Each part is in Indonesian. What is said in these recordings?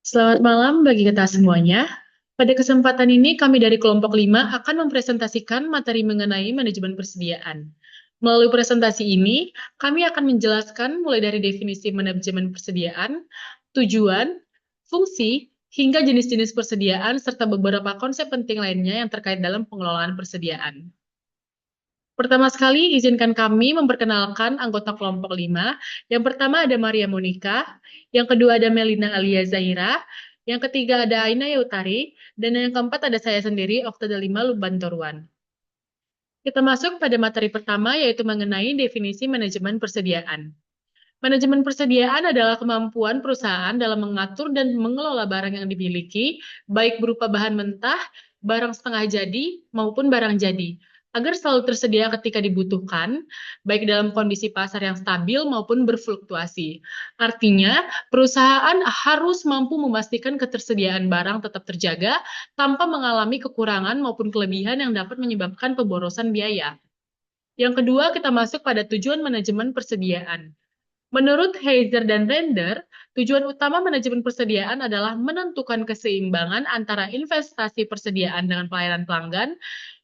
Selamat malam bagi kita semuanya. Pada kesempatan ini, kami dari kelompok 5 akan mempresentasikan materi mengenai manajemen persediaan. Melalui presentasi ini, kami akan menjelaskan mulai dari definisi manajemen persediaan, tujuan, fungsi, hingga jenis-jenis persediaan, serta beberapa konsep penting lainnya yang terkait dalam pengelolaan persediaan. Pertama sekali, izinkan kami memperkenalkan anggota kelompok 5. Yang pertama ada Maria Monica, yang kedua ada Melina Alia Zaira, yang ketiga ada Aina Yautari, dan yang keempat ada saya sendiri, Okta Delima Lubantoruan. Kita masuk pada materi pertama, yaitu mengenai definisi manajemen persediaan. Manajemen persediaan adalah kemampuan perusahaan dalam mengatur dan mengelola barang yang dimiliki, baik berupa bahan mentah, barang setengah jadi, maupun barang jadi, agar selalu tersedia ketika dibutuhkan, baik dalam kondisi pasar yang stabil maupun berfluktuasi. Artinya, perusahaan harus mampu memastikan ketersediaan barang tetap terjaga tanpa mengalami kekurangan maupun kelebihan yang dapat menyebabkan pemborosan biaya. Yang kedua, kita masuk pada tujuan manajemen persediaan. Menurut Heiser dan Render, tujuan utama manajemen persediaan adalah menentukan keseimbangan antara investasi persediaan dengan pelayanan pelanggan.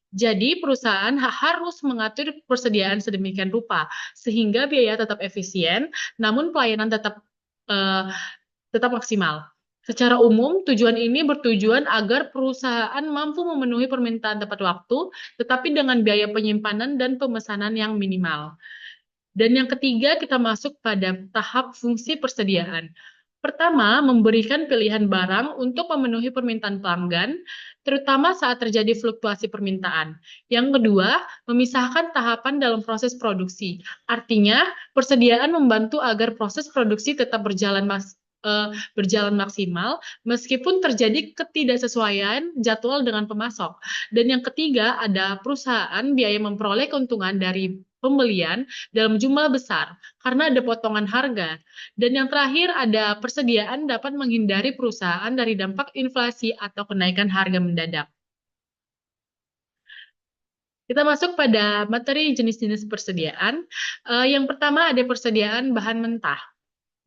Jadi, perusahaan harus mengatur persediaan sedemikian rupa sehingga biaya tetap efisien, namun pelayanan eh, tetap maksimal. Secara umum, tujuan ini bertujuan agar perusahaan mampu memenuhi permintaan tepat waktu, tetapi dengan biaya penyimpanan dan pemesanan yang minimal. Dan yang ketiga, kita masuk pada tahap fungsi persediaan. Pertama, memberikan pilihan barang untuk memenuhi permintaan pelanggan, terutama saat terjadi fluktuasi permintaan. Yang kedua, memisahkan tahapan dalam proses produksi. Artinya, persediaan membantu agar proses produksi tetap berjalan maksimal meskipun terjadi ketidaksesuaian jadwal dengan pemasok. Dan yang ketiga, ada perusahaan biaya memperoleh keuntungan dari pembelian dalam jumlah besar karena ada potongan harga. Dan yang terakhir ada persediaan dapat menghindari perusahaan dari dampak inflasi atau kenaikan harga mendadak. Kita masuk pada materi jenis-jenis persediaan. Yang pertama ada persediaan bahan mentah,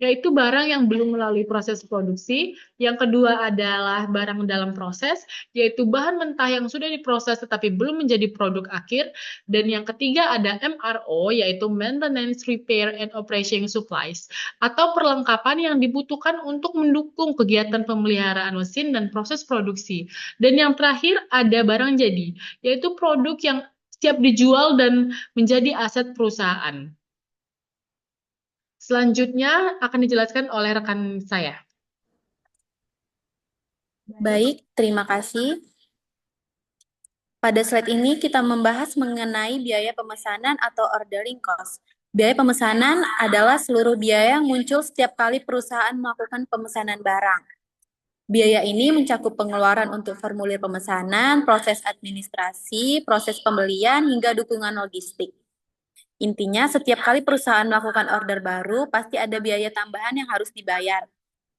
yaitu barang yang belum melalui proses produksi. Yang kedua adalah barang dalam proses, yaitu bahan mentah yang sudah diproses tetapi belum menjadi produk akhir. Dan yang ketiga ada MRO, yaitu Maintenance, Repair, and Operation Supplies, atau perlengkapan yang dibutuhkan untuk mendukung kegiatan pemeliharaan mesin dan proses produksi. Dan yang terakhir ada barang jadi, yaitu produk yang siap dijual dan menjadi aset perusahaan. Selanjutnya akan dijelaskan oleh rekan saya. Baik, terima kasih. Pada slide ini kita membahas mengenai biaya pemesanan atau ordering cost. Biaya pemesanan adalah seluruh biaya yang muncul setiap kali perusahaan melakukan pemesanan barang. Biaya ini mencakup pengeluaran untuk formulir pemesanan, proses administrasi, proses pembelian, hingga dukungan logistik. Intinya, setiap kali perusahaan melakukan order baru, pasti ada biaya tambahan yang harus dibayar.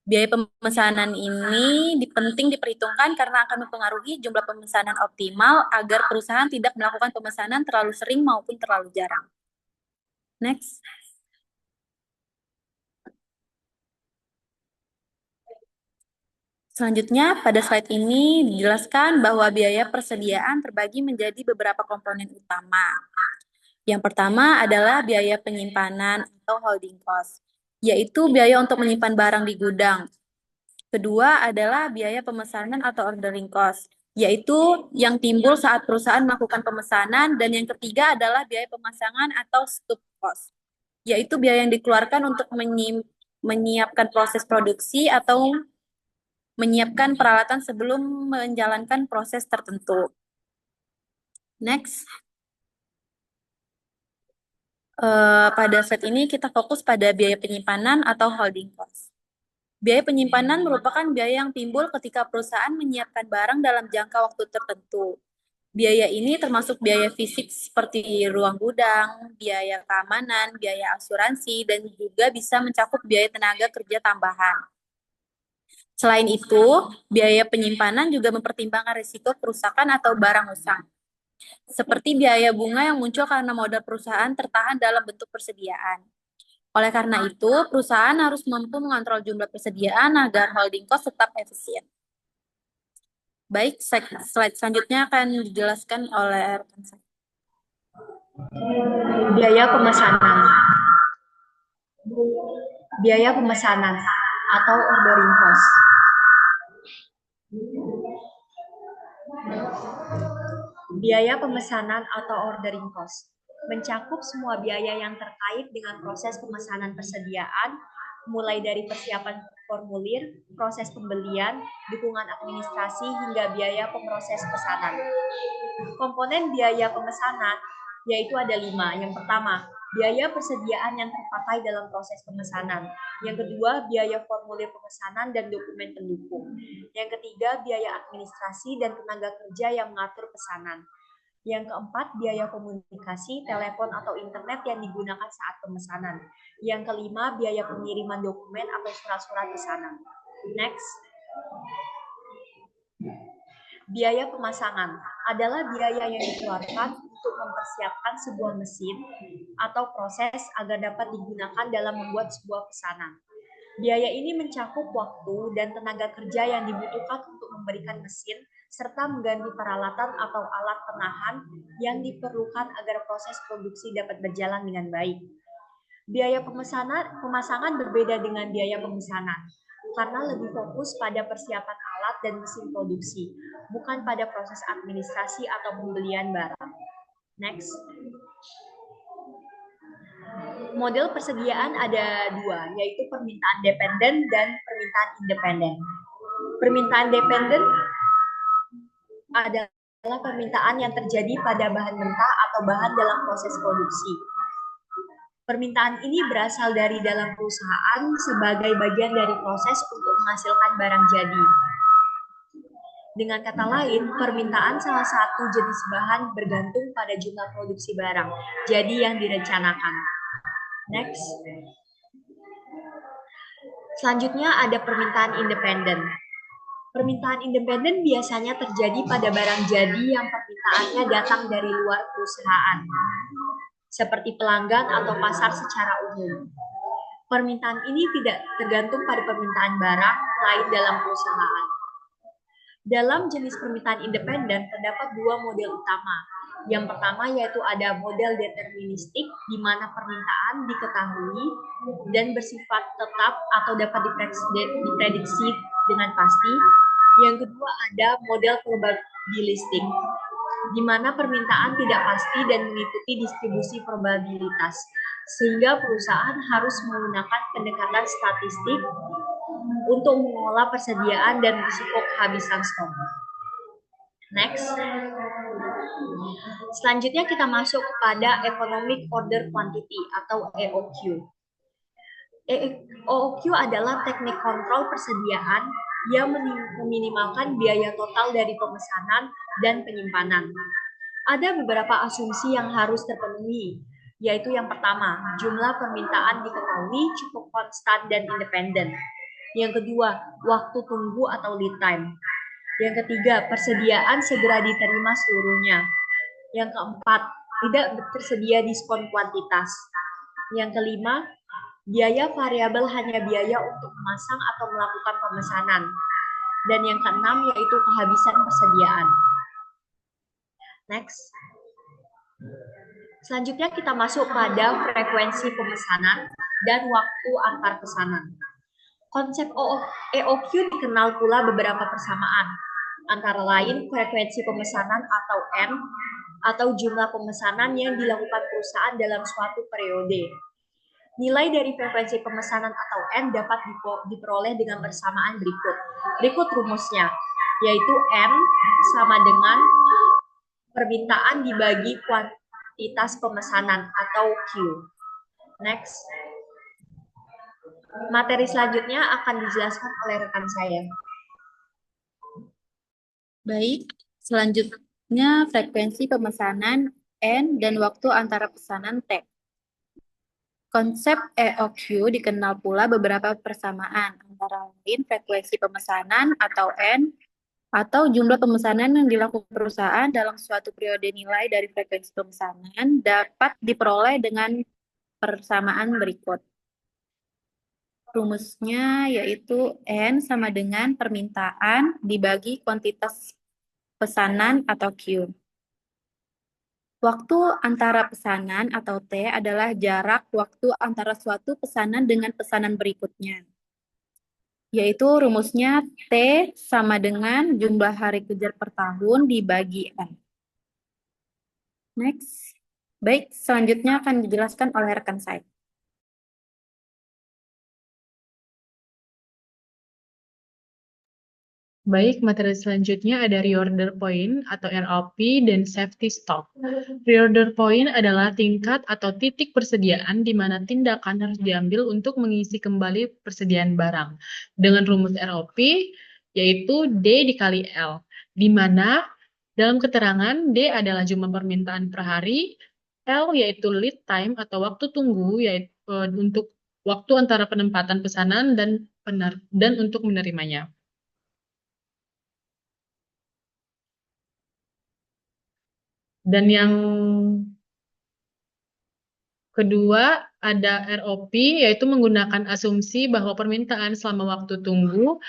Biaya pemesanan ini penting diperhitungkan karena akan mempengaruhi jumlah pemesanan optimal agar perusahaan tidak melakukan pemesanan terlalu sering maupun terlalu jarang. Next. Selanjutnya, pada slide ini dijelaskan bahwa biaya persediaan terbagi menjadi beberapa komponen utama. Yang pertama adalah biaya penyimpanan atau holding cost, yaitu biaya untuk menyimpan barang di gudang. Kedua adalah biaya pemesanan atau ordering cost, yaitu yang timbul saat perusahaan melakukan pemesanan. Dan yang ketiga adalah biaya pemasangan atau stock cost, yaitu biaya yang dikeluarkan untuk menyiapkan proses produksi atau menyiapkan peralatan sebelum menjalankan proses tertentu. Next. Pada slide ini kita fokus pada biaya penyimpanan atau holding cost. Biaya penyimpanan merupakan biaya yang timbul ketika perusahaan menyiapkan barang dalam jangka waktu tertentu. Biaya ini termasuk biaya fisik seperti ruang gudang, biaya keamanan, biaya asuransi, dan juga bisa mencakup biaya tenaga kerja tambahan. Selain itu, biaya penyimpanan juga mempertimbangkan risiko kerusakan atau barang usang, seperti biaya bunga yang muncul karena modal perusahaan tertahan dalam bentuk persediaan. Oleh karena itu, perusahaan harus mampu mengontrol jumlah persediaan agar holding cost tetap efisien. Baik, slide selanjutnya akan dijelaskan oleh rekan saya. Biaya pemesanan. Biaya pemesanan atau ordering cost. Biaya pemesanan atau ordering cost mencakup semua biaya yang terkait dengan proses pemesanan persediaan, mulai dari persiapan formulir, proses pembelian, dukungan administrasi, hingga biaya pemroses pesanan. Komponen biaya pemesanan yaitu ada 5. Yang pertama, biaya persediaan yang terpakai dalam proses pemesanan. Yang kedua, biaya formulir pemesanan dan dokumen pendukung. Yang ketiga, biaya administrasi dan tenaga kerja yang mengatur pesanan. Yang keempat, biaya komunikasi, telepon atau internet yang digunakan saat pemesanan. Yang kelima, biaya pengiriman dokumen atau surat-surat pesanan. Next. Biaya pemasangan adalah biaya yang dikeluarkan untuk mempersiapkan sebuah mesin atau proses agar dapat digunakan dalam membuat sebuah pesanan. Biaya ini mencakup waktu dan tenaga kerja yang dibutuhkan untuk memberikan mesin serta mengganti peralatan atau alat penahan yang diperlukan agar proses produksi dapat berjalan dengan baik. Biaya pemasangan berbeda dengan biaya pemesanan karena lebih fokus pada persiapan alat dan mesin produksi, bukan pada proses administrasi atau pembelian barang. Next. Model persediaan ada 2, yaitu permintaan dependen dan permintaan independen. Permintaan dependen adalah permintaan yang terjadi pada bahan mentah atau bahan dalam proses produksi. Permintaan ini berasal dari dalam perusahaan sebagai bagian dari proses untuk menghasilkan barang jadi. Dengan kata lain, permintaan salah satu jenis bahan bergantung pada jumlah produksi barang, jadi yang direncanakan. Next. Selanjutnya ada permintaan independen. Permintaan independen biasanya terjadi pada barang jadi yang permintaannya datang dari luar perusahaan, seperti pelanggan atau pasar secara umum. Permintaan ini tidak tergantung pada permintaan barang lain dalam perusahaan. Dalam jenis permintaan independen terdapat 2 model utama. Yang pertama yaitu ada model deterministik, di mana permintaan diketahui dan bersifat tetap atau dapat diprediksi dengan pasti. Yang kedua ada model probabilistik, di mana permintaan tidak pasti dan mengikuti distribusi probabilitas, sehingga perusahaan harus menggunakan pendekatan statistik untuk mengolah persediaan dan risiko kehabisan stok. Next. Selanjutnya kita masuk kepada Economic Order Quantity atau EOQ. EOQ adalah teknik kontrol persediaan yang meminimalkan biaya total dari pemesanan dan penyimpanan. Ada beberapa asumsi yang harus terpenuhi, yaitu yang pertama, jumlah permintaan diketahui cukup konstan dan independen. Yang kedua, waktu tunggu atau lead time. Yang ketiga, persediaan segera diterima seluruhnya. Yang keempat, tidak tersedia diskon kuantitas. Yang kelima, biaya variabel hanya biaya untuk memasang atau melakukan pemesanan. Dan yang keenam yaitu kehabisan persediaan. Next. Selanjutnya kita masuk pada frekuensi pemesanan dan waktu antar pesanan. Konsep EOQ dikenal pula beberapa persamaan, antara lain frekuensi pemesanan atau N, atau jumlah pemesanan yang dilakukan perusahaan dalam suatu periode. Nilai dari frekuensi pemesanan atau N dapat diperoleh dengan persamaan berikut. Berikut rumusnya, yaitu N sama dengan permintaan dibagi kuantitas pemesanan atau Q. Next. Materi selanjutnya akan dijelaskan oleh rekan saya. Baik, selanjutnya frekuensi pemesanan N dan waktu antara pesanan T. Konsep EOQ dikenal pula beberapa persamaan, antara lain frekuensi pemesanan atau N, atau jumlah pemesanan yang dilakukan perusahaan dalam suatu periode. Nilai dari frekuensi pemesanan dapat diperoleh dengan persamaan berikut. Rumusnya yaitu N sama dengan permintaan dibagi kuantitas pesanan atau Q. Waktu antara pesanan atau T adalah jarak waktu antara suatu pesanan dengan pesanan berikutnya. Yaitu rumusnya T sama dengan jumlah hari kerja per tahun dibagi N. Next. Baik, selanjutnya akan dijelaskan oleh rekan saya. Baik, materi selanjutnya ada reorder point atau ROP dan safety stock. Reorder point adalah tingkat atau titik persediaan di mana tindakan harus diambil untuk mengisi kembali persediaan barang. Dengan rumus ROP, yaitu D dikali L, di mana dalam keterangan D adalah jumlah permintaan per hari, L yaitu lead time atau waktu tunggu, yaitu untuk waktu antara penempatan pesanan dan untuk menerimanya. Dan yang kedua ada ROP, yaitu menggunakan asumsi bahwa permintaan selama waktu tunggu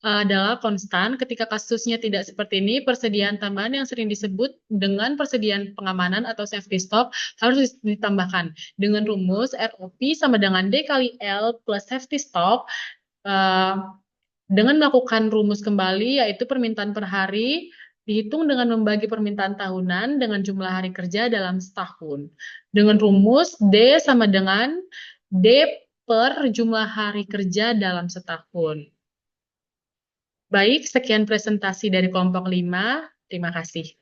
adalah konstan. Ketika kasusnya tidak seperti ini, persediaan tambahan yang sering disebut dengan persediaan pengamanan atau safety stock harus ditambahkan. Dengan rumus ROP sama dengan D kali L plus safety stock, dengan melakukan rumus kembali, yaitu permintaan per hari, dihitung dengan membagi permintaan tahunan dengan jumlah hari kerja dalam setahun. Dengan rumus D sama dengan D per jumlah hari kerja dalam setahun. Baik, sekian presentasi dari kelompok 5. Terima kasih.